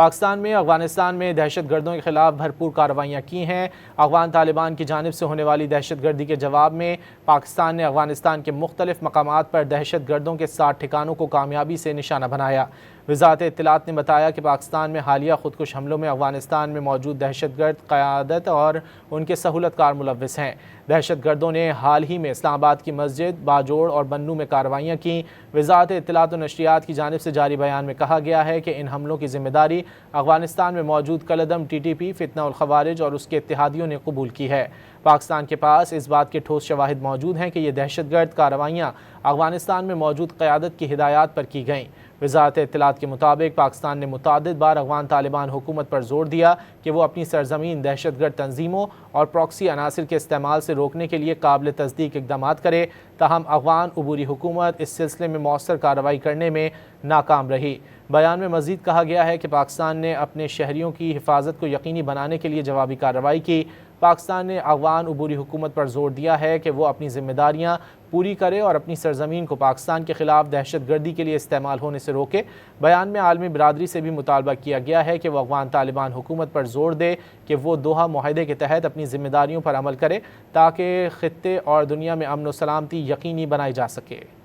پاکستان میں افغانستان میں دہشت گردوں کے خلاف بھرپور کارروائیاں کی ہیں۔ افغان طالبان کی جانب سے ہونے والی دہشت گردی کے جواب میں پاکستان نے افغانستان کے مختلف مقامات پر دہشت گردوں کے 60 ٹھکانوں کو کامیابی سے نشانہ بنایا۔ وزارت اطلاعات نے بتایا کہ پاکستان میں حالیہ خودکش حملوں میں افغانستان میں موجود دہشت گرد قیادت اور ان کے سہولت کار ملوث ہیں۔ دہشت گردوں نے حال ہی میں اسلام آباد کی مسجد باجوڑ اور بنوں میں کارروائیاں کیں۔ وزارت اطلاعات و نشریات کی جانب سے جاری بیان میں کہا گیا ہے کہ ان حملوں کی ذمہ داری افغانستان میں موجود کالعدم TTP فتنہ الخوارج اور اس کے اتحادیوں نے قبول کی ہے۔ پاکستان کے پاس اس بات کے ٹھوس شواہد موجود ہیں کہ یہ دہشت گرد کارروائیاں افغانستان میں موجود قیادت کی ہدایات پر کی گئیں۔ وزارت اطلاعات کے مطابق پاکستان نے متعدد بار افغان طالبان حکومت پر زور دیا کہ وہ اپنی سرزمین دہشت گرد تنظیموں اور پراکسی عناصر کے استعمال سے روکنے کے لیے قابل تصدیق اقدامات کرے، تاہم افغان عبوری حکومت اس سلسلے میں مؤثر کارروائی کرنے میں ناکام رہی۔ بیان میں مزید کہا گیا ہے کہ پاکستان نے اپنے شہریوں کی حفاظت کو یقینی بنانے کے لیے جوابی کارروائی کی۔ پاکستان نے افغان عبوری حکومت پر زور دیا ہے کہ وہ اپنی ذمہ داریاں پوری کرے اور اپنی سرزمین کو پاکستان کے خلاف دہشت گردی کے لیے استعمال ہونے سے روکے۔ بیان میں عالمی برادری سے بھی مطالبہ کیا گیا ہے کہ وہ افغان طالبان حکومت پر زور دے کہ وہ دوحہ معاہدے کے تحت اپنی ذمہ داریوں پر عمل کرے تاکہ خطے اور دنیا میں امن و سلامتی یقینی بنائی جا سکے۔